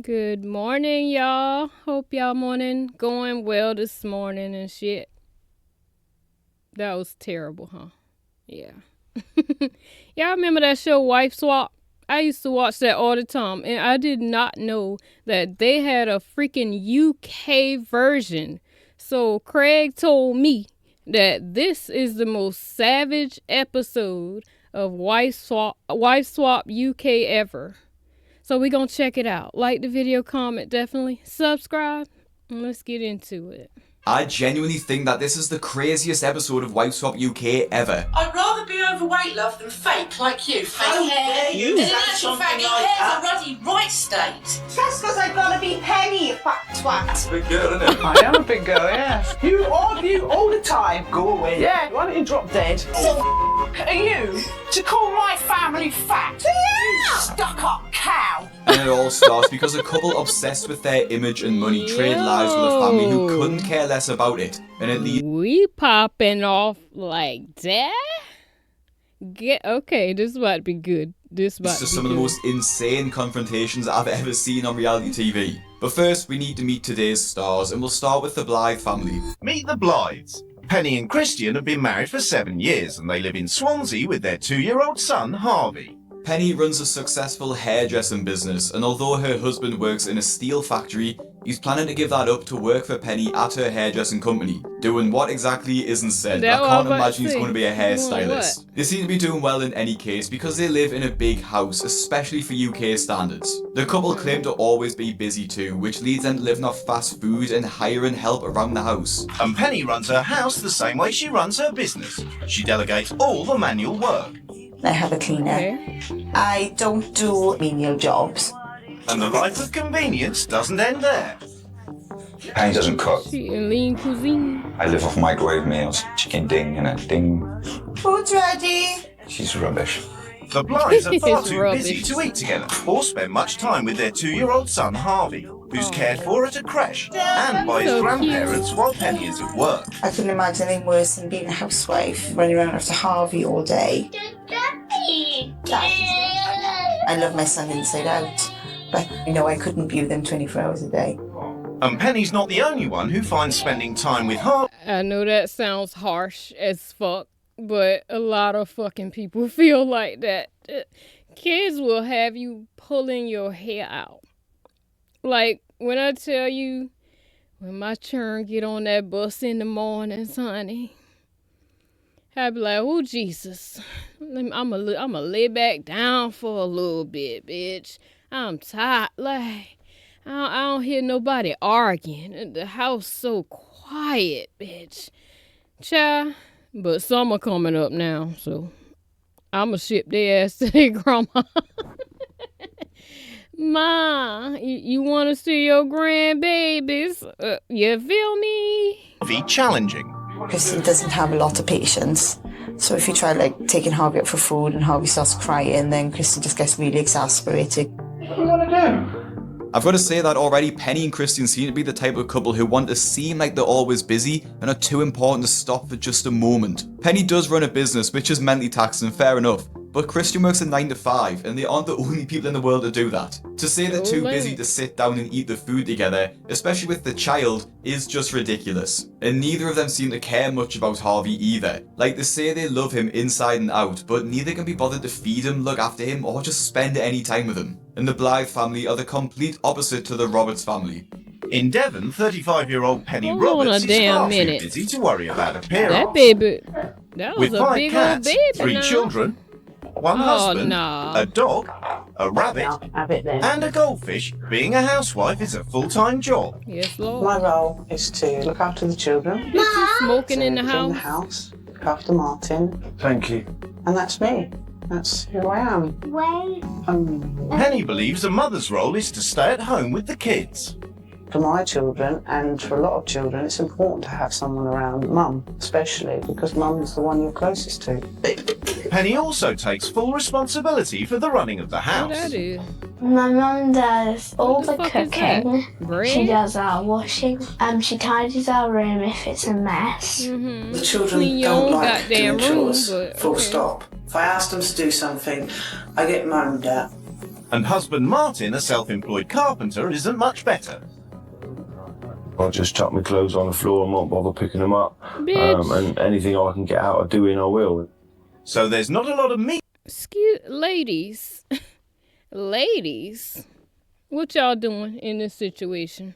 Good morning, y'all. Hope y'all morning going well this morning and shit. That was terrible, huh? Yeah. Y'all remember that show Wife Swap? I used to watch that all the time, and I did not know that they had a freaking UK version. So Craig told me that this is the most savage episode of Wife Swap UK ever. So we're going to check it out. Like the video, comment, definitely subscribe, and let's get into it. I genuinely think that this is the craziest episode of Wife Swap UK ever. I'd rather be overweight, love, than fake like you. Fake hair. You In say actual fact, something your like hair's that. a ruddy right state. That's because I've got to be Penny, you fat twat. Big girl, isn't it? I am a big girl, yeah. You argue all the time. Go away. Yeah, why don't you drop dead? Are you to call my family fat? You stuck-up cow. And it all starts because a couple obsessed with their image and money trade lives with a family who couldn't care less about it. And it leads We popping off like that? Okay, this about to be good. to some of the most insane confrontations I've ever seen on reality TV. But first, we need to meet today's stars, and we'll start with the Blythe family. Meet the Blythes. Penny and Christian have been married for 7 years and they live in Swansea with their 2-year-old son, Harvey. Penny runs a successful hairdressing business, and although her husband works in a steel factory, he's planning to give that up to work for Penny at her hairdressing company. Doing what exactly isn't said, but I can't imagine he's going to be a hairstylist. They seem to be doing well in any case because they live in a big house, especially for UK standards. The couple claim to always be busy too, which leads them to living off fast food and hiring help around the house. And Penny runs her house the same way she runs her business. She delegates all the manual work. I have a cleaner. Okay. I don't do menial jobs. And the life of convenience doesn't end there. Penny doesn't cook. She in lean cuisine. I live off microwave meals. Chicken ding and a ding. Food's ready. She's rubbish. The Blythes are far It's too busy rubbish. to eat together or spend much time with their 2-year-old son, Harvey, who's cared for at a creche and by his So grandparents while Penny is at work. I couldn't imagine anything worse than being a housewife, running around after Harvey all day. I love my son inside out, but I couldn't view them 24 hours a day. And Penny's not the only one who finds spending time with Harvey I know that sounds harsh as fuck, but a lot of fucking people feel like that. Kids will have you pulling your hair out. Like, when I tell you, when my children get on that bus in the mornings, honey, I be like, oh, Jesus, I'ma lay back down for a little bit, bitch. I'm tired. Like, I don't hear nobody arguing. The house so quiet, bitch. Child, but summer coming up now, so I'ma ship their ass to their grandma. Ma, you want to see your grandbabies? You feel me? challenging. Kristen doesn't have a lot of patience. So if you try taking Harvey out for food and Harvey starts crying, then Kristen just gets really exasperated. What do you want to do? I've got to say that already Penny and Christian seem to be the type of couple who want to seem like they're always busy and are too important to stop for just a moment. Penny does run a business, which is mentally taxing, fair enough, but Christian works a 9 to 5 and they aren't the only people in the world to do that. To say they're too busy to sit down and eat the food together, especially with the child, is just ridiculous. And neither of them seem to care much about Harvey either. Like, they say they love him inside and out, but neither can be bothered to feed him, look after him, or just spend any time with him. And the Blythe family are the complete opposite to the Roberts family. In Devon, 35-year-old Penny Hold on Roberts a is damn far minute. too busy to worry about appearance. That baby, that was With a 5 big cats, old baby 3 now. children, 1 husband, no. a dog, a rabbit, and a goldfish, being a housewife is a full-time job. Yes, Lord. My role is to look after the children, Bitch, you smoking in the clean house. look after Martin, Thank you. and that's me. That's who I am. Wait. Penny believes a mother's role is to stay at home with the kids. For my children and for a lot of children, it's important to have someone around mum, especially because mum is the one you're closest to. Penny also takes full responsibility for the running of the What house. that is? My mum does all What the the fuck is cooking. that? Bread? She does our washing. She tidies our room if it's a mess. Mm-hmm. The children Clean your don't own like goddamn doing room, chores, but full okay. stop. If I ask them to do something, I get moaned at. And husband Martin, a self-employed carpenter, isn't much better. I just chuck my clothes on the floor and won't bother picking them up. Bitch. And anything I can get out of doing, I will. So there's not a lot of meat. Excuse, ladies. Ladies. What y'all doing in this situation?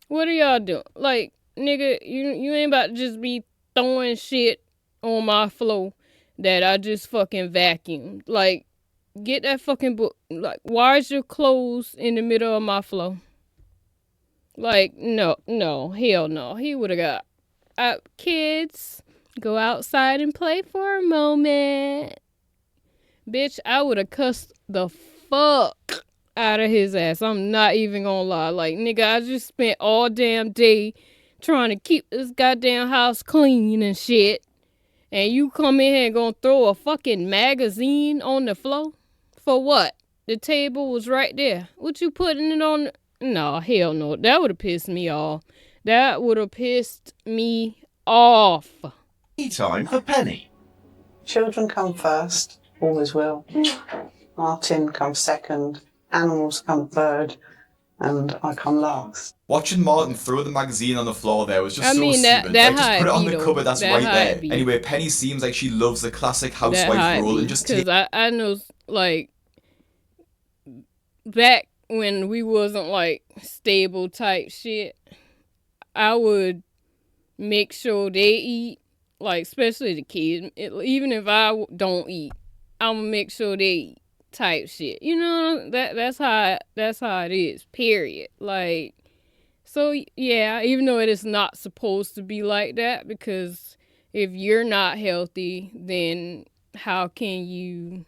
What are y'all doing? Like, nigga, you ain't about to just be throwing shit on my floor that I just fucking vacuumed. Like, get that fucking book. Like, why is your clothes in the middle of my floor? Like, no, hell no. He would have got, kids, go outside and play for a moment. Bitch, I would have cussed the fuck out of his ass. I'm not even gonna lie. Like, nigga, I just spent all damn day trying to keep this goddamn house clean and shit. And you come in here and gonna throw a fucking magazine on the floor? For what? The table was right there. What you putting it on? No, hell no. That would have pissed me off. That would have pissed me off. Time for Penny. Children come first, always will. Martin comes second, animals come third, and I come last. Watching Martin throw the magazine on the floor there was just so mean, stupid. that Like, just put it on the though. cupboard, that's That right how there. it be. Anyway, Penny seems like she loves the classic That housewife how it role be. and just Because I know, like, back when we wasn't, like, stable type shit, I would make sure they eat, like, especially the kids. Even if I don't eat, I'm gonna make sure they eat type shit. You know, that's how it is, period. Like, so, yeah, even though it is not supposed to be like that, because if you're not healthy, then how can you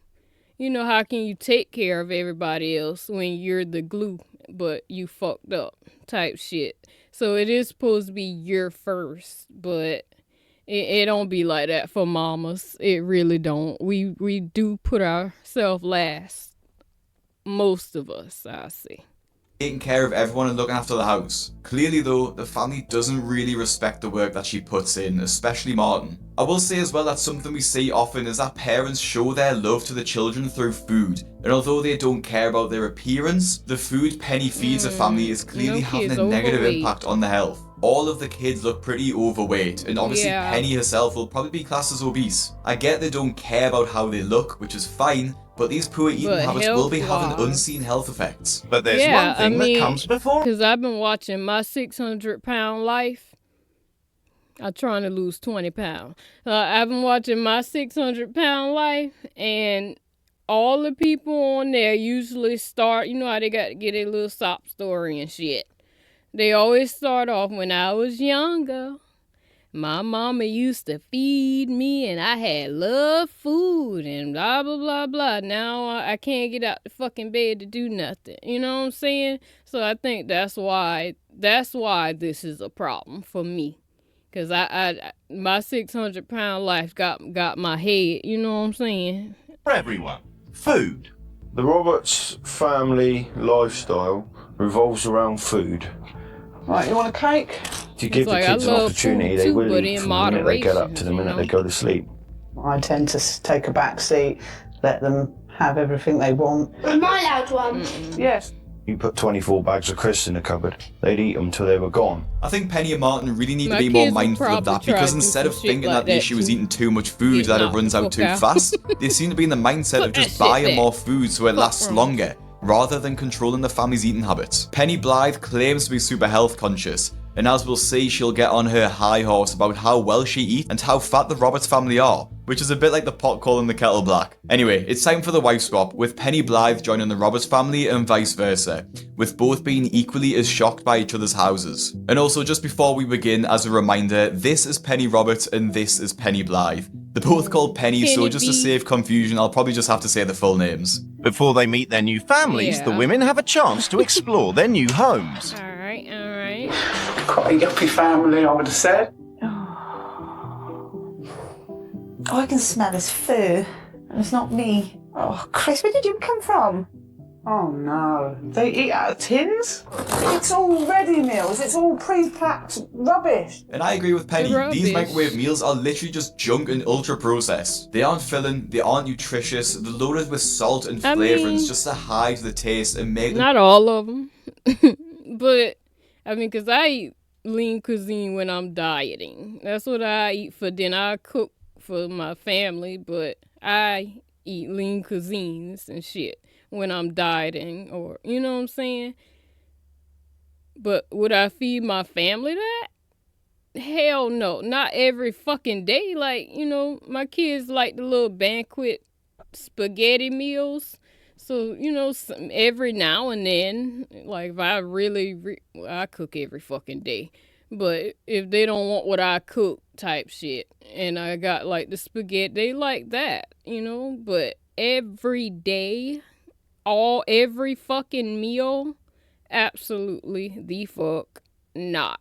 take care of everybody else when you're the glue, but you fucked up type shit. So it is supposed to be your first, but it don't be like that for mamas. It really don't. We do put ourselves last. Most of us, I see. taking care of everyone and looking after the house. Clearly though, the family doesn't really respect the work that she puts in, especially Martin. I will say as well that something we see often is that parents show their love to the children through food, and although they don't care about their appearance, the food Penny feeds the family is clearly having a negative impact on their health. All of the kids look pretty overweight, and obviously Penny herself will probably be classed as obese. I get they don't care about how they look, which is fine, but these poor eating habits will be having unseen health effects. But there's one thing that comes before. Because I've been watching My 600-Pound Life. I'm trying to lose 20 pounds. I've been watching My 600-Pound Life, and all the people on there usually start, you know how they got to get a little sob story and shit. They always start off, when I was younger, my mama used to feed me and I had love food and blah, blah, blah, blah. Now I can't get out the fucking bed to do nothing. You know what I'm saying? So I think that's why this is a problem for me. Because I my 600-pound life got my head, you know what I'm saying? For everyone. Food. The Roberts family lifestyle revolves around food. Right, you want a cake? If you give the kids an opportunity, they will eat from the minute they get up to the minute they go to sleep. I tend to take a back seat, let them have everything they want. Am I allowed one? Yes. You put 24 bags of crisps in the cupboard, they'd eat them till they were gone. I think Penny and Martin really need to be more mindful of that, because instead of thinking that the issue is eating too much food that it runs out too fast, they seem to be in the mindset of just buying more food so it lasts longer, rather than controlling the family's eating habits. Penny Blythe claims to be super health conscious, and as we'll see, she'll get on her high horse about how well she eats and how fat the Roberts family are, which is a bit like the pot calling the kettle black. Anyway, it's time for the wife swap, with Penny Blythe joining the Roberts family and vice versa, with both being equally as shocked by each other's houses. And also, just before we begin, as a reminder, this is Penny Roberts and this is Penny Blythe. They're both called Penny, so just to save confusion, I'll probably just have to say the full names. Before they meet their new families, the women have a chance to explore their new homes. Alright. Quite a yuppie family, I would have said. Oh, I can smell his fur, and it's not me. Oh, Chris, where did you come from? Oh no. They eat out of tins? It's all ready meals. It's all pre-packed rubbish. And I agree with Penny. Rubbish. These microwave meals are literally just junk and ultra-processed. They aren't filling, they aren't nutritious, they're loaded with salt and flavourings just to hide the taste and make them... Not all of them. But, I mean, because I eat lean cuisine when I'm dieting. That's what I eat for dinner. I cook for my family, but I eat lean cuisines and shit when I'm dieting, or, you know what I'm saying? But would I feed my family that? Hell no. Not every fucking day. Like, you know, my kids like the little banquet spaghetti meals. So, you know, every now and then, like, if I really, I cook every fucking day. But if they don't want what I cook type shit, and I got, like, the spaghetti, they like that, you know? But every day, every fucking meal, absolutely the fuck not.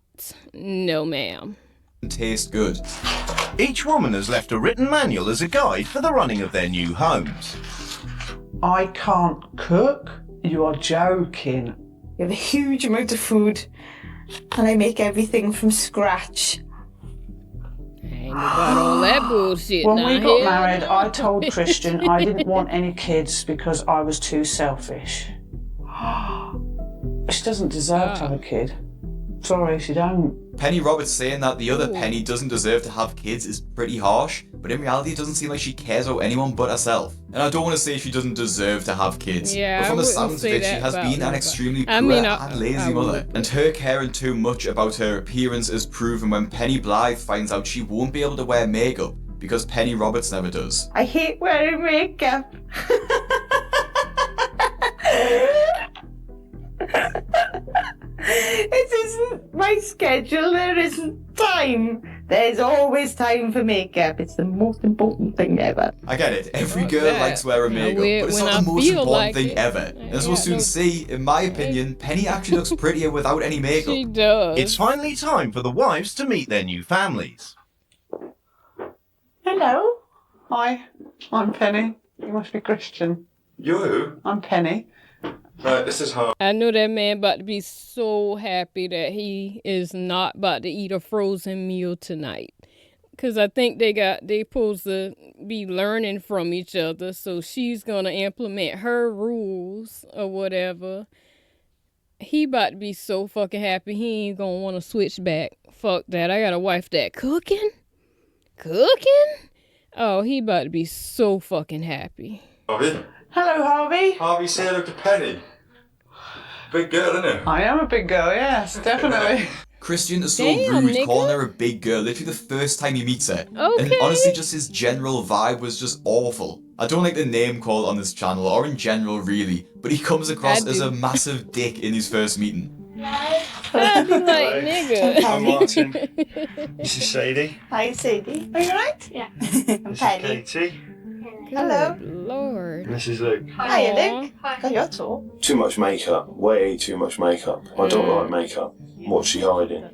No, ma'am. Taste good. Each woman has left a written manual as a guide for the running of their new homes. I can't cook? You are joking. We have a huge amount of food, and I make everything from scratch. Ain't about all that bullshit. When now, we got hell married, no. I told Christian I didn't want any kids because I was too selfish. She doesn't deserve to have a kid. Sorry, she don't. Penny Roberts saying that the other Penny doesn't deserve to have kids is pretty harsh, but in reality it doesn't seem like she cares about anyone but herself. And I don't want to say she doesn't deserve to have kids, Yeah, but from I the wouldn't sounds of say it, she that has about been an me, extremely but- I poor mean, and lazy mother. And her caring too much about her appearance is proven when Penny Blythe finds out she won't be able to wear makeup because Penny Roberts never does. I hate wearing makeup. It isn't my schedule, there isn't time. There's always time for makeup. It's the most important thing ever. I get it, every Fuck girl that. likes wearing I makeup, wear it but it's when not I the most feel important like thing it. ever. And as we'll Yeah, soon no. see, in my opinion, Penny actually looks prettier without any makeup. She does. It's finally time for the wives to meet their new families. Hello. Hi, I'm Penny. You must be Christian. You're who? I'm Penny. Right, this is how. I know that man about to be so happy that he is not about to eat a frozen meal tonight. Cause I think they supposed to be learning from each other, so she's gonna implement her rules or whatever. He about to be so fucking happy he ain't gonna wanna switch back. Fuck that. I got a wife that cooking? Oh, he about to be so fucking happy. Harvey? Hello, Harvey. Harvey, say hello to Penny. Big girl, isn't it? I am a big girl, yes, definitely. Christian is so Damn, rude nigga. calling her a big girl literally the first time he meets her. And Okay. honestly, just his general vibe was just awful. I don't like the name call on this channel, or in general really, but he comes across I as do. a massive dick in his first meeting. I'd be like, nigga. I'm Martin. This is Sadie. Hi, Sadie. Are you alright? Yeah. I'm This Penny. is Katie. Hello. Good Lord. And this is Luke. Hiya, Aw. Luke. Oh, you're tall. Too much makeup. Way too much makeup. I don't like makeup. What's she hiding?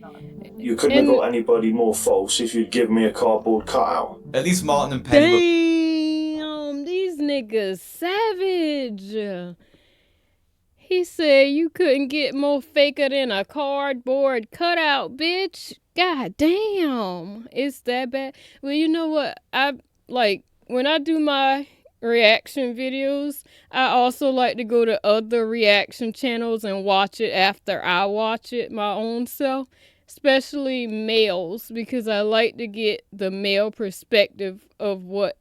You couldn't have And- got anybody more false if you'd given me a cardboard cutout. At least Martin and Penny were Damn, these niggas savage. He said you couldn't get more faker than a cardboard cutout, bitch. God damn. It's that bad. Well, you know what? When I do my reaction videos, I also like to go to other reaction channels and watch it after I watch it my own self. Especially males, because I like to get the male perspective of what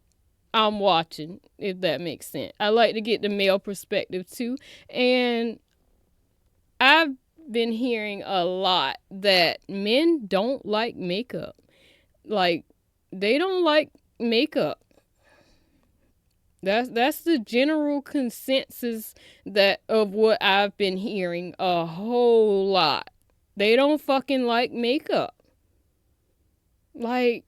I'm watching, if that makes sense. I like to get the male perspective too. And I've been hearing a lot that men don't like makeup. Like, they don't like makeup. That's the general consensus of what I've been hearing a whole lot. They don't fucking like makeup. Like,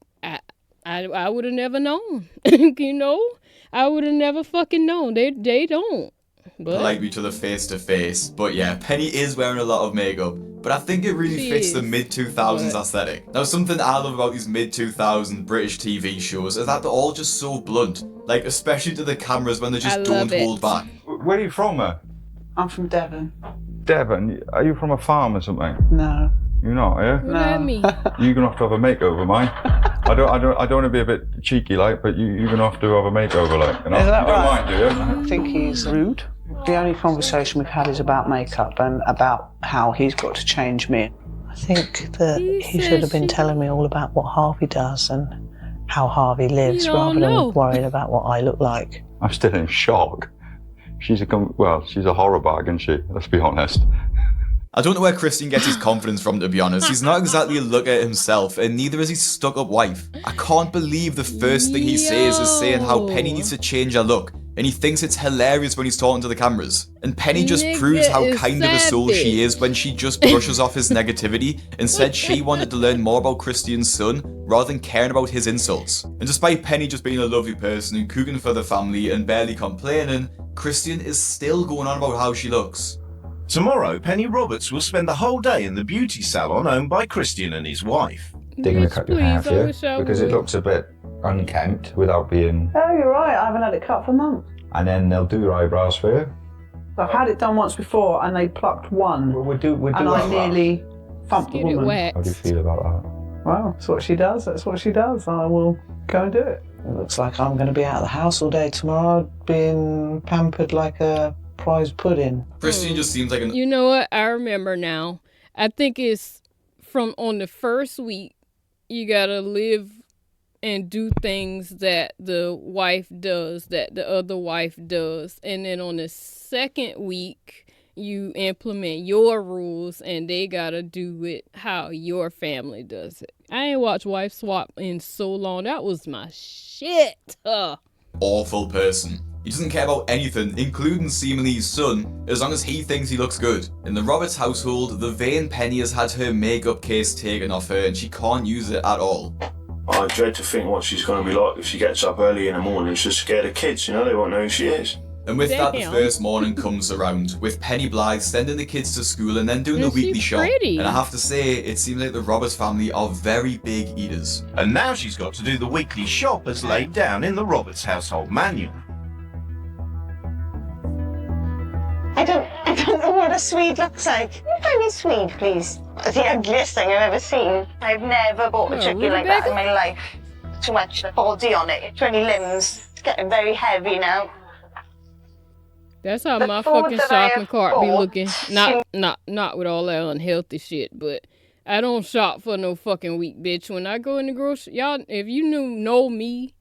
I would have never known. You know? I would have never fucking known. They don't. But like each other face to face. But yeah, Penny is wearing a lot of makeup. But I think it really She fits the is. mid-2000s But- aesthetic. Now, something I love about these mid-2000s British TV shows is that they're all just so blunt. Like, especially to the cameras when they just I don't love it. hold back. Where are you from, man? I'm from Devon. Devon, are you from a farm or something? No. You're not, are you? What that mean? You're gonna have to have a makeover, mate. I don't want to be a bit cheeky, like, but you're gonna have to have a makeover, like, you know. Is that you don't right? mind, do you? I don't think he's rude. The only conversation we've had is about makeup and about how he's got to change me. I think that he should have been telling me all about what Harvey does and how Harvey lives, rather than worrying about what I look like. I'm still in shock. She's a horror bag, isn't she? Let's be honest. I don't know where Christian gets his confidence from, to be honest. He's not exactly a look at himself, and neither is his stuck-up wife. I can't believe the first thing he says is saying how Penny needs to change her look, and he thinks it's hilarious when he's talking to the cameras. And Penny just proves how kind of a soul she is when she just brushes off his negativity and said she wanted to learn more about Christian's son rather than caring about his insults. And despite Penny just being a lovely person and cooking for the family and barely complaining, Christian is still going on about how she looks. Tomorrow, Penny Roberts will spend the whole day in the beauty salon owned by Christian and his wife. They're going to cut your hair for you because it looks a bit unkempt without being... Oh, you're right. I haven't had it cut for months. And then they'll do your eyebrows for you. I've had it done once before and they plucked one. We'll do and I nearly thumped the woman. How do you feel about that? Well, that's what she does. That's what she does. I will go and do it. It looks like I'm going to be out of the house all day tomorrow, being pampered like a prize pudding. Christian just seems like an... You know what? I remember now. I think it's from on the first week, you gotta live and do things that the wife does, that the other wife does. And then on the second week, you implement your rules and they gotta do it how your family does it. I ain't watched Wife Swap in so long. That was my shit. Awful person. He doesn't care about anything, including seemingly his son, as long as he thinks he looks good. In the Roberts household, the vain Penny has had her makeup case taken off her and she can't use it at all. I dread to think what she's going to be like if she gets up early in the morning. She's scared of kids, you know, they won't know who she is. And with that, the first morning comes around, with Penny Blythe sending the kids to school and then doing the weekly shop. And I have to say, it seems like the Roberts family are very big eaters. And now she's got to do the weekly shop as laid down in the Roberts household manual. I don't know what a Swede looks like. Can you find me a Swede, please? It's the ugliest thing I've ever seen. I've never bought a chicken like that in my life. Too much body on it, too many limbs. It's getting very heavy now. That's how my fucking shopping cart be looking. Not with all that unhealthy shit, but I don't shop for no fucking weak bitch. When I go in the grocery, y'all, if you know me,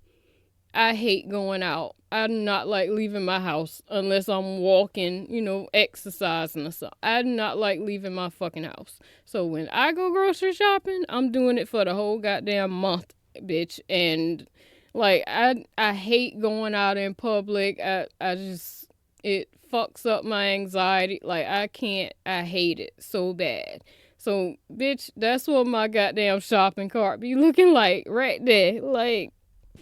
I hate going out. I do not like leaving my house unless I'm walking, exercising or something. I do not like leaving my fucking house. So when I go grocery shopping, I'm doing it for the whole goddamn month, bitch. And like I hate going out in public. It fucks up my anxiety. Like I hate it so bad. So bitch, that's what my goddamn shopping cart be looking like right there. Like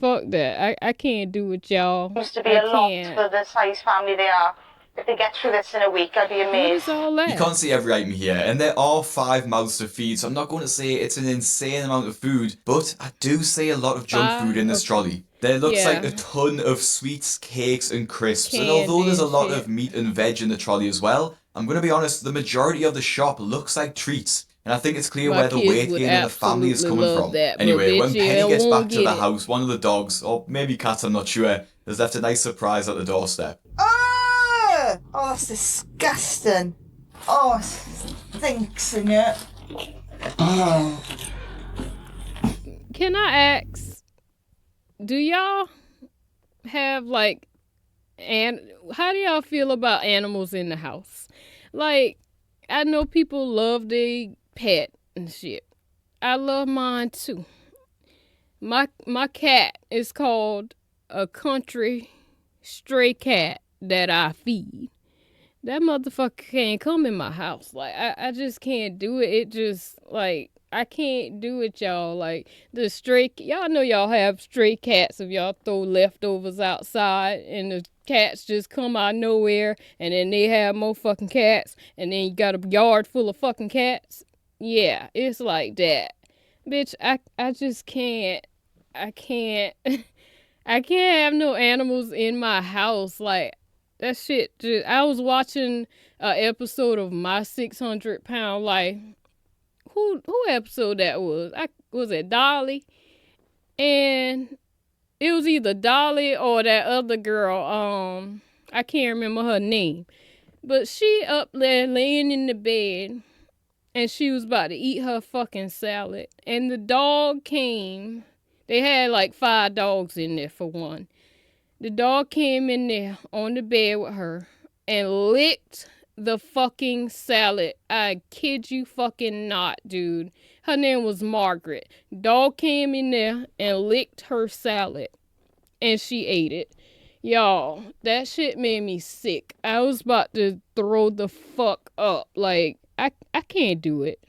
fuck that. I can't do it, y'all. Used to be a lot for the size family they are. If they get through this in a week, I'd be amazed. What is all that? You can't see every item here, and there are 5 mouths to feed, so I'm not going to say it's an insane amount of food, but I do see a lot of junk food in this trolley. There looks like a ton of sweets, cakes, and crisps, and although there's a lot of meat and veg in the trolley as well, I'm going to be honest, the majority of the shop looks like treats. And I think it's clear where the weight gain in the family is coming from. Anyway, when Penny gets back to the house, one of the dogs, or maybe cats, I'm not sure, has left a nice surprise at the doorstep. Oh, that's disgusting. Oh, it stinks in it. Oh. Can I ask, do y'all have how do y'all feel about animals in the house? Like, I know people love their pet and shit. I love mine too. My cat is called a country stray cat that I feed. That motherfucker can't come in my house. Like I just can't do it. It just I can't do it, y'all. Like the y'all know y'all have stray cats if y'all throw leftovers outside and the cats just come out of nowhere and then they have more fucking cats and then you got a yard full of fucking cats. Yeah, it's like that. Bitch, I just can't. I can't have no animals in my house. Like, That shit just, I was watching an episode of My 600 Pound Life. Who episode that was? Was it Dolly? And it was either Dolly or that other girl. I can't remember her name. But she up there laying in the bed and she was about to eat her fucking salad. And the dog came. They had like 5 dogs in there for one. The dog came in there on the bed with her and licked the fucking salad. I kid you fucking not, dude. Her name was Margaret. Dog came in there and licked her salad. And she ate it. Y'all, that shit made me sick. I was about to throw the fuck up. Like, I can't do it.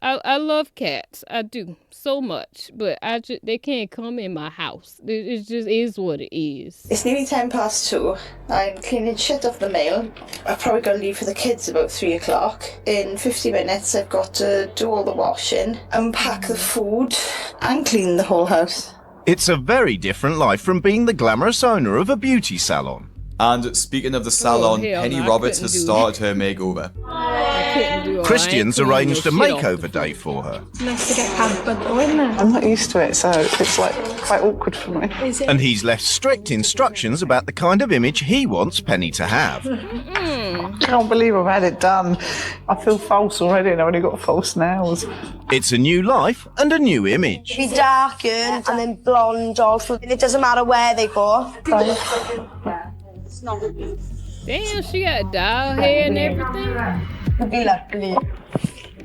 I love cats. I do so much, but they can't come in my house. It just is what it is. It's nearly 2:10. I'm cleaning shit off the mail. I've probably got to leave for the kids about 3 o'clock. In 50 minutes, I've got to do all the washing, unpack the food, and clean the whole house. It's a very different life from being the glamorous owner of a beauty salon. And speaking of the salon, hell Penny no, I Roberts couldn't has do started her makeover. I couldn't do it. Christian's I ain't cleaning arranged a no shit off the makeover day for her. Nice to get pampered though, isn't it? I'm not used to it, so it's like quite awkward for me. Is it? And he's left strict instructions about the kind of image he wants Penny to have. I can't believe I've had it done. I feel false already and I've only got false nails. It's a new life and a new image. Be darkened and then blonde all through. And it doesn't matter where they go. Damn, she got doll hair and everything. Be lovely.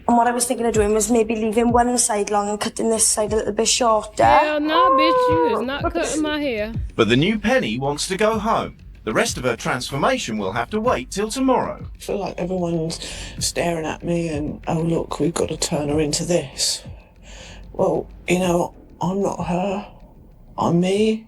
And what I was thinking of doing was maybe leaving one side long and cutting this side a little bit shorter. Hell no, bitch, you is not cutting my hair. But the new Penny wants to go home. The rest of her transformation will have to wait till tomorrow. I feel like everyone's staring at me and, oh look, we've got to turn her into this. Well, you know, I'm not her. I'm me.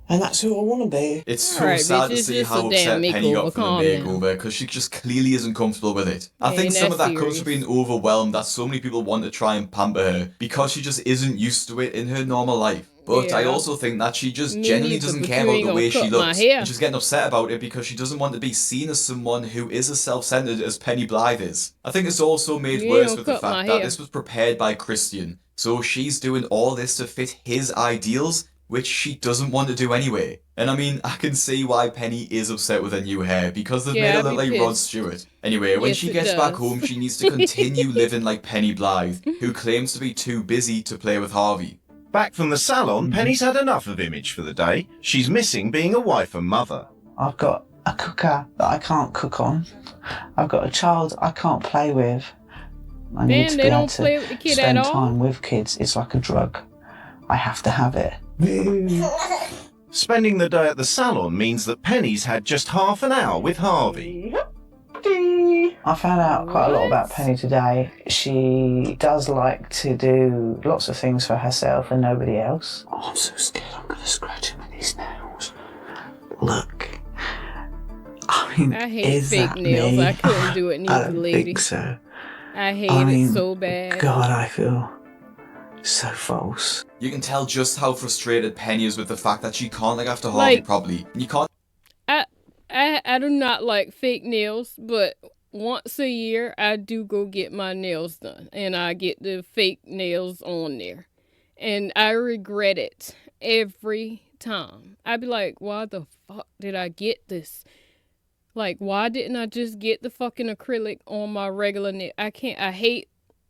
And that's who I want to be. It's so Alright, sad bitch, to it's see just how a upset damn Penny got makeover, from calm the down. makeover, because she just clearly isn't comfortable with it. I Ain't think some that of that comes serious. from being overwhelmed that so many people want to try and pamper her, because she just isn't used to it in her normal life. But I Yeah. also think that she just Me genuinely neither, doesn't but care you about ain't the way gonna she cut my looks. hair. And she's getting upset about it because she doesn't want to be seen as someone who is as self-centered as Penny Blythe is. I think it's also made You ain't worse gonna with the cut my fact that hair. this was prepared by Christian. So she's doing all this to fit his ideals, which she doesn't want to do anyway. And I mean, I can see why Penny is upset with her new hair, because they've Yeah, made her I'd look be like Rod pissed. Stewart. Anyway, when Yes, she it gets back does. home, she needs to continue living like Penny Blythe, who claims to be too busy to play with Harvey. Back from the salon, Penny's had enough of image for the day. She's missing being a wife and mother. I've got a cooker that I can't cook on. I've got a child I can't play with. I need Damn, to they be able don't to play with the kid spend at all? time with kids. It's like a drug. I have to have it. Spending the day at the salon means that Penny's had just half an hour with Harvey. I found out quite a lot What? about Penny today. She does like to do lots of things for herself and nobody else. Oh, I'm so scared I'm going to scratch him with these nails. Look. I mean, I hate is fake that nails. me? I couldn't do it I neither, don't lady. think so. I hate I mean, it so bad. God, I feel so false. You can tell just how frustrated Penny is with the fact that she can't look after Harvey Like- properly. And you can't I do not like fake nails, but once a year I do go get my nails done, and I get the fake nails on there, and I regret it every time. I be like, why the fuck did I get this? Like, why didn't I just get the fucking acrylic on my regular nail? I hate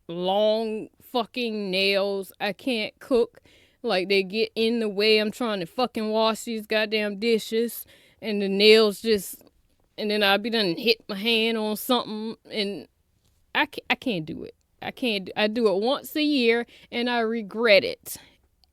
long fucking nails. I can't cook. Like, they get in the way. I'm trying to fucking wash these goddamn dishes, and the nails just, and then I be done hit my hand on something, and I can't do it. I do it once a year, and I regret it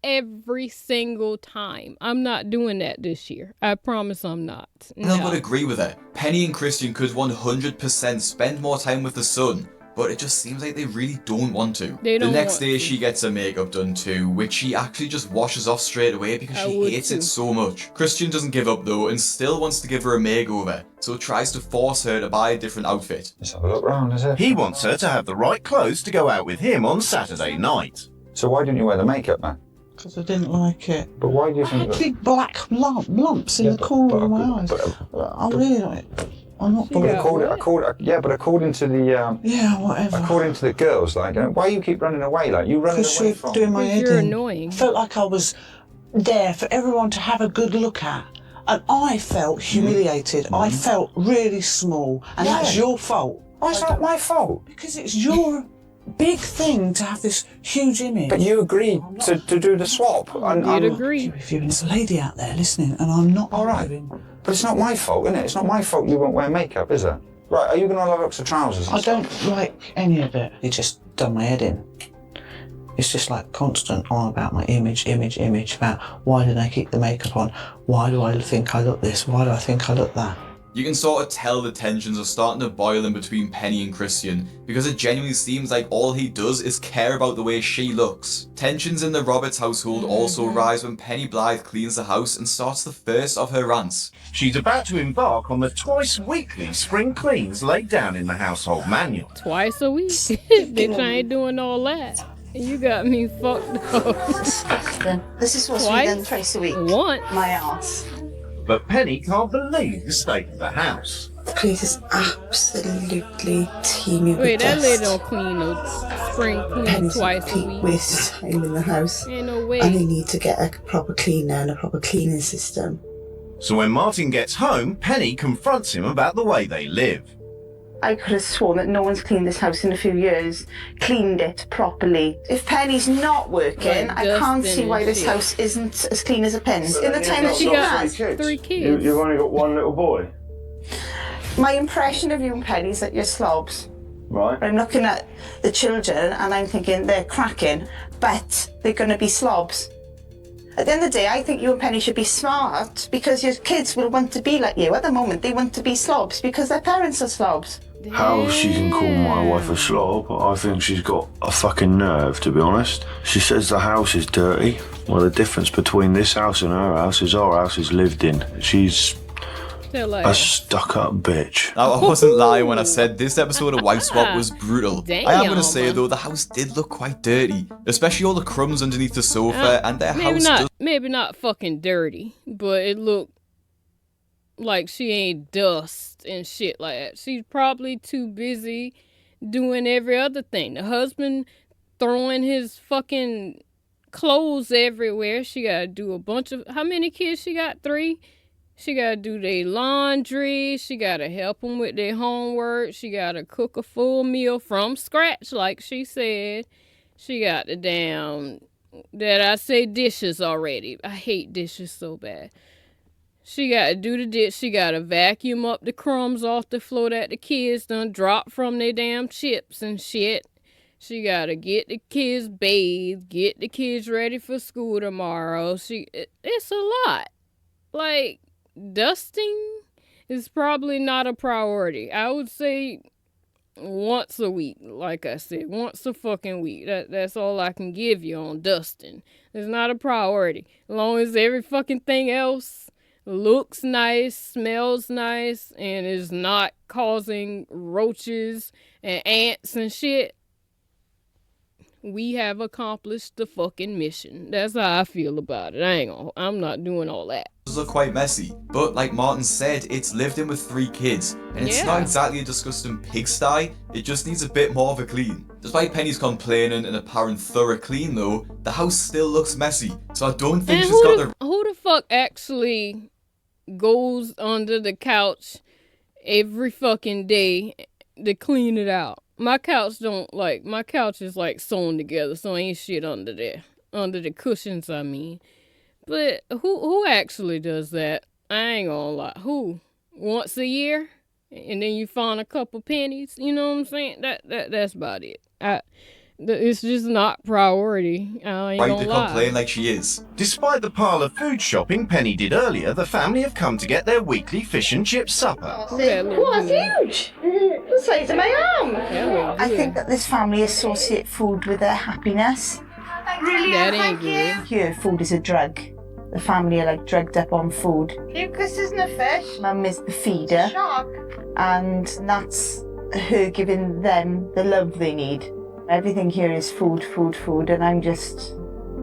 every single time. I'm not doing that this year. I promise I'm not. I No. would agree with her. Penny and Christian could 100% spend more time with the son, but it just seems like they really don't want to. They don't the next want day to. she gets her makeup done too, which she actually just washes off straight away because I she would hates too. it so much. Christian doesn't give up though and still wants to give her a makeover, so tries to force her to buy a different outfit. Let's have a look round, is it? He wants her to have the right clothes to go out with him on Saturday night. So why didn't you wear the makeup, man? Because I didn't like it. But why do you I think had that? big black lumps in the corner of my eyes. I really like it. I'm not But according to the yeah, whatever. According to the girls, like, why you keep running away? Like, you running Because away you're from? doing my head You're in. annoying. I felt like I was there for everyone to have a good look at. And I felt humiliated. I felt really small. And that's your fault. Why is that my fault? Because it's your big thing to have this huge image. But you agreed to do the swap. I did agree. If there's a lady out there listening and I'm not arguing. But it's not my fault, is it? It's not my fault you won't wear makeup, is it? Right, are you going to have extra trousers? I don't like any of it. It just done my head in. It's just like constant on about my image, about why did I keep the makeup on? Why do I think I look this? Why do I think I look that? You can sort of tell the tensions are starting to boil in between Penny and Christian, because it genuinely seems like all he does is care about the way she looks. Tensions in the Roberts household also rise when Penny Blythe cleans the house and starts the first of her rants. She's about to embark on the twice weekly spring cleans laid down in the household manual. Twice a week? Bitch, I ain't doing all that. You got me fucked up. Disgusting. This is supposed to be done twice a week. Once. My ass. But Penny can't believe the state of the house. The place is absolutely teeming with Wait, that dust. lady don't clean no spring clean Penny's twice a week. waste time in the house. Ain't no way. And they need to get a proper cleaner and a proper cleaning system. So when Martin gets home, Penny confronts him about the way they live. I could have sworn that no one's cleaned this house in a few years, cleaned it properly. If Penny's not working, Like I can't dusting see why and this shit. house isn't as clean as a pin. In the time that she has. 3 kids. You've only got one little boy. My impression of you and Penny is that you're slobs. Right. I'm looking at the children and I'm thinking they're cracking, but they're going to be slobs. At the end of the day, I think you and Penny should be smart because your kids will want to be like you. At the moment, they want to be slobs because their parents are slobs. How she can call my wife a slob, I think she's got a fucking nerve, to be honest. She says the house is dirty. Well, the difference between this house and her house is our house is lived in. She's a stuck-up bitch. Now, I wasn't lying when I said this episode of Wife Swap was brutal. Damn. I am going to say, though, the house did look quite dirty, especially all the crumbs underneath the sofa, and their house maybe not fucking dirty, but it looked like she ain't dust and shit like that. She's probably too busy doing every other thing. The husband throwing his fucking clothes everywhere. She gotta do a bunch of... How many kids she got? 3? She gotta do their laundry. She gotta help them with their homework. She gotta cook a full meal from scratch, like she said. She got the damn... Did I say dishes already? I hate dishes so bad. She gotta do the dish. She gotta vacuum up the crumbs off the floor that the kids done dropped from their damn chips and shit. She gotta get the kids bathed, get the kids ready for school tomorrow. It's a lot. Like, dusting is probably not a priority. I would say once a week, like I said, once a fucking week. That's all I can give you on dusting. It's not a priority. As long as every fucking thing else looks nice, smells nice, and is not causing roaches and ants and shit, we have accomplished the fucking mission. That's how I feel about it. I'm not doing all that. does look quite messy, but like Martin said, it's lived in with 3 kids, and it's not exactly a disgusting pigsty, it just needs a bit more of a clean. Despite Penny's complaining and apparent thorough clean though, the house still looks messy, so I don't think she's got the... Who the fuck actually goes under the couch every fucking day to clean it out? My couch is like sewn together, so ain't shit under there. Under the cushions, I mean. But who actually does that? I ain't gonna lie. Who? Once a year? And then you find a couple pennies? You know what I'm saying? That's about it. It's just not priority. I ain't right gonna to lie. complain like she is. Despite the pile of food shopping Penny did earlier, the family have come to get their weekly fish and chip supper. Oh, that's huge. The size of my arm. I think that this family associate food with their happiness. Really? That ain't good. Here, food is a drug. The family are like drugged up on food. Lucas isn't a fish. Mum is the feeder. Shark. And that's her giving them the love they need. Everything here is food, food, food, and I'm just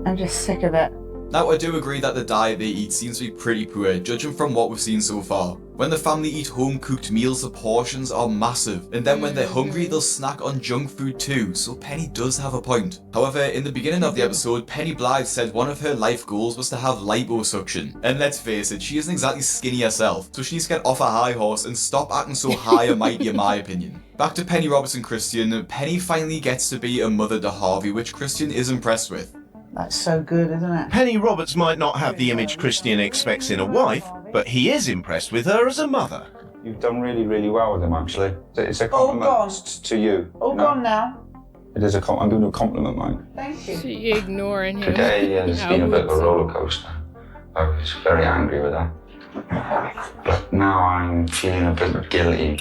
I'm just sick of it. Now, I do agree that the diet they eat seems to be pretty poor, judging from what we've seen so far. When the family eat home-cooked meals, the portions are massive, and then when they're hungry, they'll snack on junk food too, so Penny does have a point. However, in the beginning of the episode, Penny Blythe said one of her life goals was to have liposuction, and let's face it, she isn't exactly skinny herself, so she needs to get off a high horse and stop acting so high and mighty in my opinion. Back to Penny Roberts and Christian, Penny finally gets to be a mother to Harvey, which Christian is impressed with. That's so good, isn't it? Penny Roberts might not have the image Christian expects in a wife, but he is impressed with her as a mother. You've done really, really well with him, actually. It's a compliment to you. All gone now. It is I'm doing a compliment, mate. Thank you. She ignoring him. Today has been a bit of a roller coaster. I was very angry with her. But now I'm feeling a bit guilty.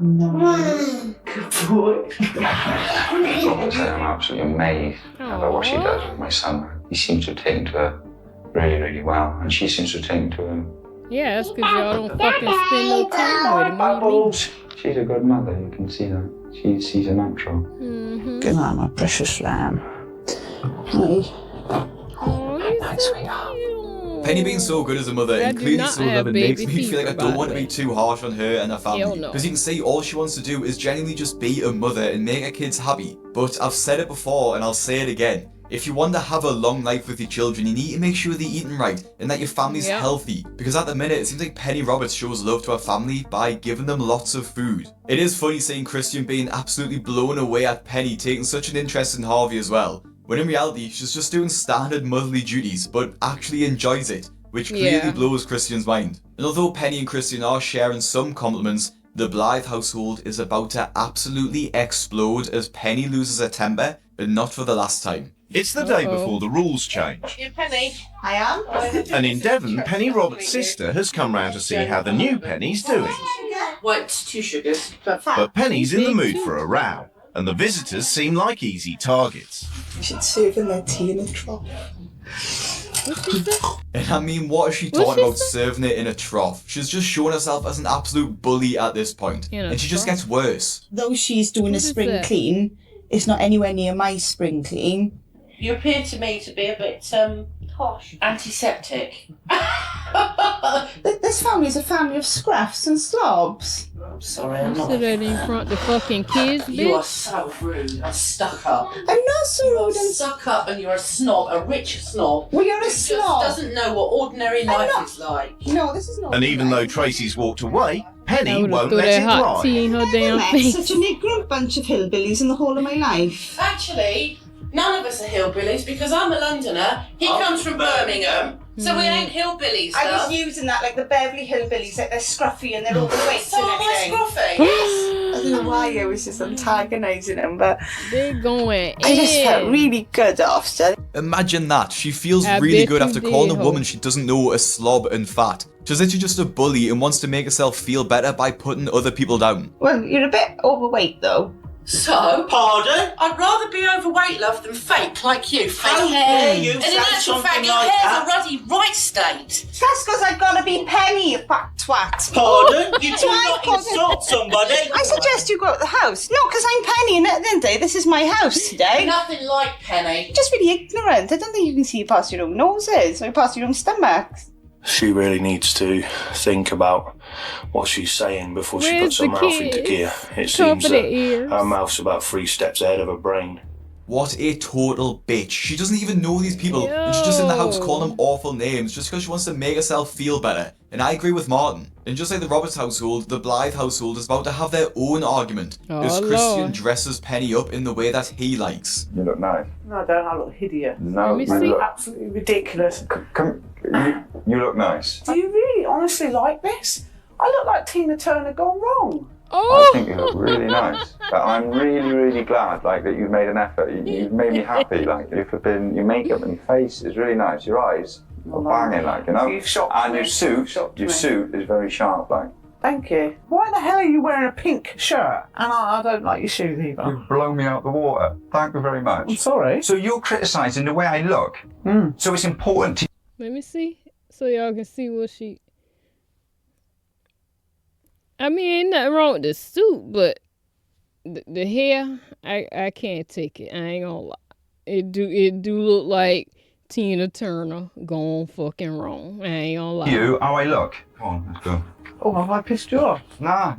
No. Good boy. I'm absolutely amazed about what she does with my son. He seems to have taken to her really, really well, and she seems to have taken to him. Yeah, that's because y'all don't fucking spend no time with him. What do you mean? She's a good mother, you can see that. She's a natural. Good night, my precious lamb. Hey. Oh, sweetheart. Penny being so good as a mother and clearly so loving makes me feel like I don't want to be too harsh on her and her family. Because you can see all she wants to do is genuinely just be a mother and make her kids happy. But I've said it before and I'll say it again. If you want to have a long life with your children, you need to make sure they're eating right and that your family's healthy. Because at the minute, it seems like Penny Roberts shows love to her family by giving them lots of food. It is funny seeing Christian being absolutely blown away at Penny taking such an interest in Harvey as well. When in reality, she's just doing standard motherly duties, but actually enjoys it, which clearly blows Christian's mind. And although Penny and Christian are sharing some compliments, the Blythe household is about to absolutely explode as Penny loses her temper, but not for the last time. It's the day before the rules change. You Penny? I am. And in Devon, Penny Roberts' sister has come round to see how the new Penny's doing. White, 2 sugars. But Penny's in the mood for a row, and the visitors seem like easy targets. You should serve in their tea in a trough. And I mean, what is she talking about serving it in a trough? She's just shown herself as an absolute bully at this point, and she just gets worse. Though she's doing a spring clean, it's not anywhere near my spring clean. You appear to me to be a bit, posh. Antiseptic. This family is a family of scruffs and slobs. I'm sorry, I'm not. Sit there in front of the fucking kids, bitch. You are so rude and stuck up. I'm not so rude and stuck up, and you're a snob, a rich snob. Well, you're a who snob. Just doesn't know what ordinary life is like. No, this is not. And even though Tracy's walked away, Penny won't let that it hot ride. tea in her damn Met face. such an ignorant bunch of hillbillies in the whole of my life. Actually, none of us are hillbillies because I'm a Londoner. He comes from Birmingham, so we ain't hillbillies. I was using that like the Beverly Hillbillies, like they're scruffy and they're overweight So and am I everything. scruffy? Yes. I don't know why I was just antagonising them, but they're going I just felt really good after. Imagine that. She feels I really bet good you after calling a did, woman she doesn't know a slob and fat. She's literally just a bully and wants to make herself feel better by putting other people down. Well, you're a bit overweight though. So? Pardon? I'd rather be overweight, love, than fake like you. Fake How hair. dare you And say in actual something fact, your like hair's that? a ruddy right state. That's because I've got to be Penny, you fat twat. Pardon? You That's do why not I called insult somebody. I suggest you go out the house. No, because I'm Penny, and at the end of the day, this is my house today. Nothing like Penny. You're just really ignorant. I don't think you can see past your own noses or past your own stomachs. She really needs to think about what she's saying before she Where's puts her the mouth into kids? gear. It Cover seems the that ears. her mouth's about 3 steps ahead of her brain. What a total bitch. She doesn't even know these people, and she's just in the house calling them awful names just because she wants to make herself feel better. And I agree with Martin. And just like the Roberts household, the Blythe household is about to have their own argument as Christian Lord. dresses Penny up in the way that he likes. You look nice. No, I don't. I look hideous. No, me you see. look, Absolutely ridiculous. you look nice. Do you really honestly like this? I look like Tina Turner gone wrong. I think you look really nice. But I'm really, really glad that you've made an effort. You've made me happy. Your makeup and your face is really nice. Your eyes are banging, You've shocked And me. your suit Shocked me. is very sharp, Thank you. Why the hell are you wearing a pink shirt? And I don't like your shoes either. You've blown me out the water. Thank you very much. I'm sorry. So you're criticising the way I look. So it's important to Let me see, so y'all can see what she. I mean, ain't nothing wrong with the suit, but the hair, I can't take it. I ain't gonna lie. It do look like Tina Turner gone fucking wrong. I ain't gonna lie. You, how I look? Come on, let's go. Oh, have I pissed you off? Nah.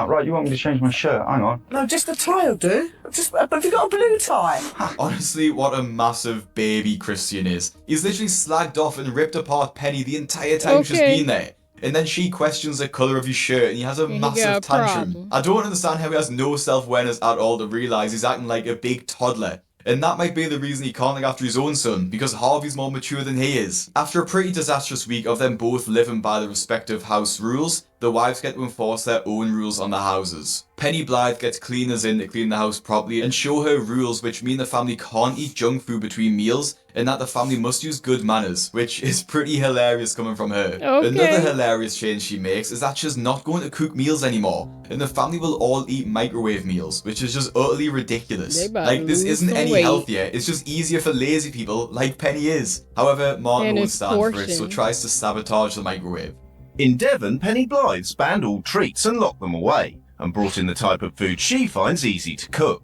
Right, you want me to change my shirt? Hang on. No, just the tie will do. Have you got a blue tie? Honestly, what a massive baby Christian is. He's literally slagged off and ripped apart Penny the entire time she's been there. And then she questions the colour of his shirt and he has a massive tantrum. problem. I don't understand how he has no self-awareness at all to realise he's acting like a big toddler. And that might be the reason he can't look after his own son, because Harvey's more mature than he is. After a pretty disastrous week of them both living by the respective house rules, the wives get to enforce their own rules on the houses. Penny Blythe gets cleaners in to clean the house properly and show her rules, which mean the family can't eat junk food between meals and that the family must use good manners, which is pretty hilarious coming from her. Okay. Another hilarious change she makes is that she's not going to cook meals anymore, and the family will all eat microwave meals, which is just utterly ridiculous. Like, this isn't any healthier, it's just easier for lazy people like Penny is. However, Martin won't stand for it, so tries to sabotage the microwave. In Devon, Penny Blythe banned all treats and locked them away, and brought in the type of food she finds easy to cook.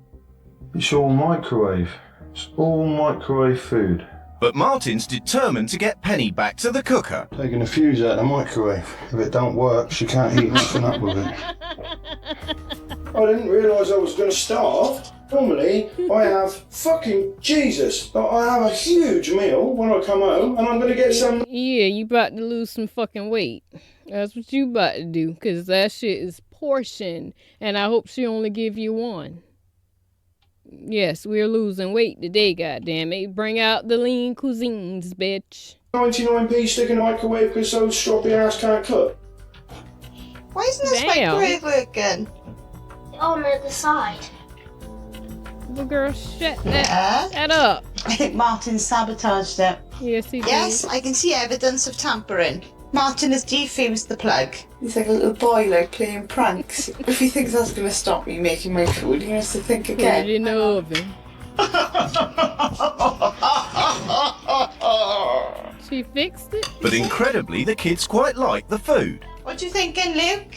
It's all microwave. It's all microwave food. But Martin's determined to get Penny back to the cooker. Taking the fuse out of the microwave. If it don't work, she can't heat nothing up with it. I didn't realise I was going to starve. Normally, I have fucking Jesus. I have a huge meal when I come home, and I'm going to get some... Yeah, you about to lose some fucking weight. That's what you about to do, because that shit is portion, and I hope she only give you one. Yes, we're losing weight today, goddammit. Bring out the lean cuisines, bitch. 99p stick in the microwave because those stroppy ass can't cook. Why isn't this microwave working? On the other side. The girl, shut that up. I think Martin sabotaged it. Yes, he did. Yes, I can see evidence of tampering. Martin has defused the plug. He's like a little boy, like playing pranks. If he thinks that's going to stop me making my food, he has to think again. Put it in the oven. She fixed it. But incredibly, the kids quite like the food. What you thinking, Luke?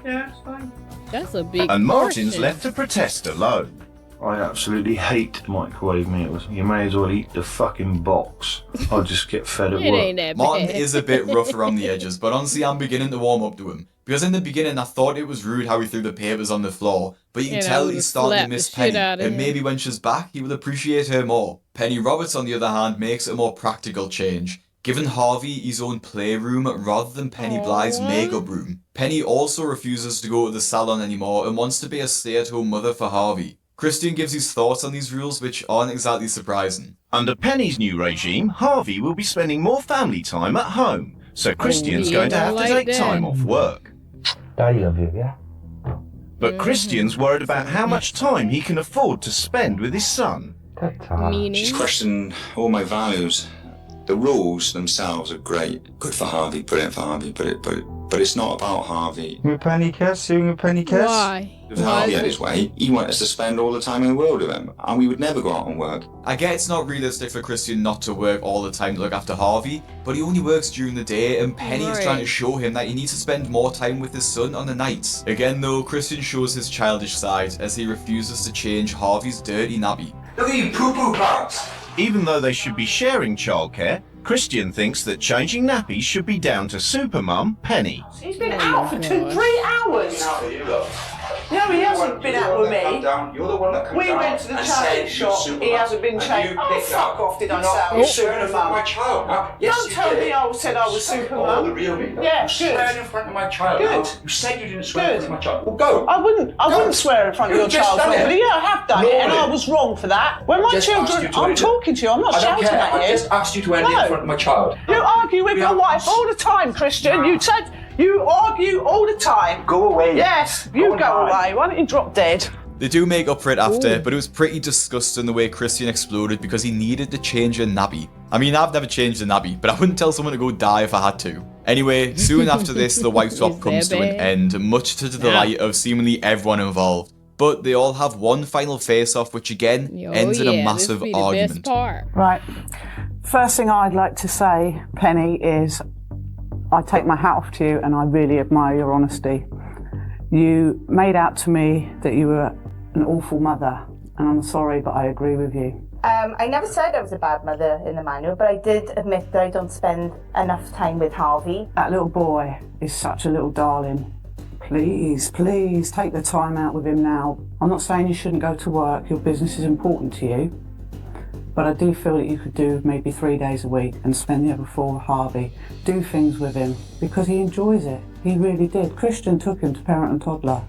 Yeah, it's fine. That's a big And Martin's portion. left to protest alone. I absolutely hate microwave meals. You may as well eat the fucking box. I'll just get fed at It work. ain't that Martin bad. is a bit rough around the edges, but honestly I'm beginning to warm up to him. Because in the beginning I thought it was rude how he threw the papers on the floor, but you can And I tell would've he's starting to slapped miss the Penny, shit out of and him. maybe when she's back he will appreciate her more. Penny Roberts on the other hand makes a more practical change, giving Harvey his own playroom rather than Penny Blythe's makeup room. Penny also refuses to go to the salon anymore and wants to be a stay-at-home mother for Harvey. Christian gives his thoughts on these rules, which aren't exactly surprising. Under Penny's new regime, Harvey will be spending more family time at home, so Christian's going to have to take time off work. Daddy love you, yeah? But Christian's worried about how much time he can afford to spend with his son. She's questioned all my values. The rules themselves are great. Good for Harvey, brilliant for Harvey, but it's not about Harvey. You a penny kiss? You a penny kiss? Why? If Harvey had his way, he wanted us to spend all the time in the world with him, and we would never go out and work. I get it's not realistic for Christian not to work all the time to look after Harvey, but he only works during the day, and Penny is trying to show him that he needs to spend more time with his son on the nights. Again though, Christian shows his childish side as he refuses to change Harvey's dirty nappy. Look at you poo-poo pants! Even though they should be sharing childcare, Christian thinks that changing nappies should be down to supermum Penny. He's been out for 3 hours. No, he hasn't been out with me. You're the one that comes We down went to the and charity said shop. you're He hasn't been changed. Oh, fuck off, did I say I was Supermum? my child. Yes, Don't tell me I said I was Supermum. the real me. Yeah, You swear in front of my child. Good. You said you didn't swear in front of my child. Well, go. I wouldn't swear in front of You've your just child done it. normally. Yeah, I have done it, and I Normally. was wrong for that. When my Just asked children, you to I'm end it. talking to you, I'm not I don't shouting care. at you. I just asked you to end it in front of my child. You argue with your wife all the time, Christian. You said you argue all the time. Go away. Yes, you go away. Why don't you drop dead? They do make up for it after, but it was pretty disgusting the way Christian exploded because he needed to change a nappy. I mean, I've never changed a nappy, but I wouldn't tell someone to go die if I had to. Anyway, soon after this, the wife swap comes to an end, much to the delight of seemingly everyone involved. But they all have one final face-off, which again ends in a massive argument. Right. First thing I'd like to say, Penny, is I take my hat off to you and I really admire your honesty. You made out to me that you were an awful mother, and I'm sorry, but I agree with you. I never said I was a bad mother in the manual, but I did admit that I don't spend enough time with Harvey. That little boy is such a little darling. Please, please take the time out with him now. I'm not saying you shouldn't go to work, your business is important to you, but I do feel that you could do maybe 3 days a week and spend the other 4 with Harvey. Do things with him because he enjoys it. He really did. Christian took him to parent and toddler.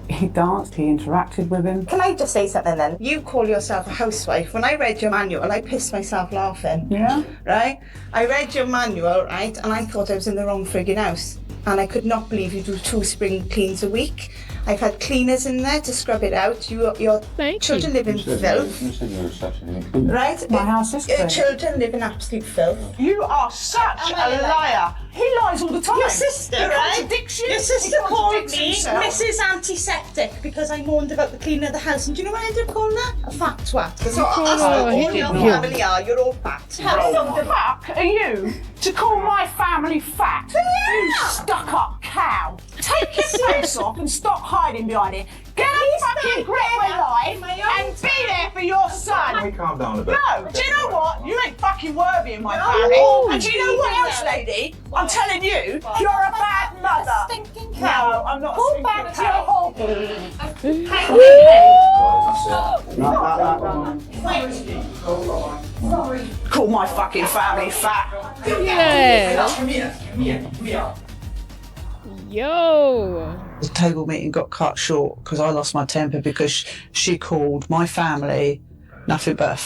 He danced, he interacted with him. Can I just say something then? You call yourself a housewife. When I read your manual, I pissed myself laughing. Yeah? Right? I read your manual, right, and I thought I was in the wrong friggin' house. And I could not believe you do 2 spring cleans a week. I've had cleaners in there to scrub it out. Your children live in filth. You said you were such an Right? My house is Your clean. children live in absolute filth. You are such a liar. He lies all the time. Your sister, He right? contradicts you. Your sister He called contradicts me himself. Mrs. Antiseptic because I moaned about the cleaning of the house. And do you know what I ended up calling her? A fat twat. That's what all your family are. You're all fat. How the fuck are you to call my family fat? You stuck-up cow. Take your face off and stop hiding behind it. Get a fucking grip of life and be there for your son. Can we calm down a bit? No, do you know what? You ain't fucking worthy in my family. And do you know what else, lady? I'm telling you, you're a bad mother. No, I'm not. Go back to your hole. Call my fucking family fat. Yeah. Yo. The table meeting got cut short because I lost my temper because she called my family nothing but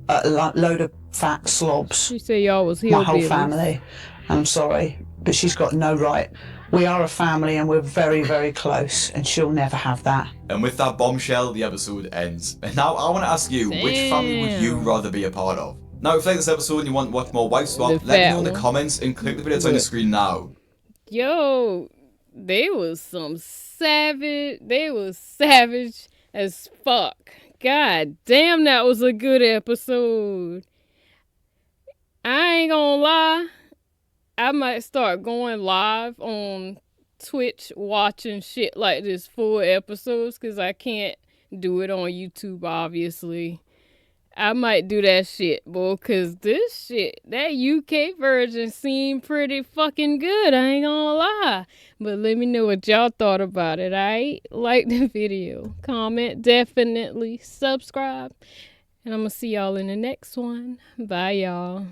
a load of fat slobs. She said y'all was My whole hillbillies. family. I'm sorry, but she's got no right. We are a family and we're very, very close, and she'll never have that. And with that bombshell, the episode ends. And now I want to ask you, which family would you rather be a part of? Now, if you like this episode and you want to watch more Wife Swap, The let me fat know in the one. comments and click the videos on the screen now. Yo, they was some savage. They was savage as fuck. God damn, that was a good episode. I ain't gonna lie. I might start going live on Twitch watching shit like this full episodes because I can't do it on YouTube, obviously. I might do that shit, boy, because this shit, that UK version seemed pretty fucking good, I ain't gonna lie. But let me know what y'all thought about it, alright? Like the video, comment, definitely subscribe, and I'm gonna see y'all in the next one. Bye, y'all.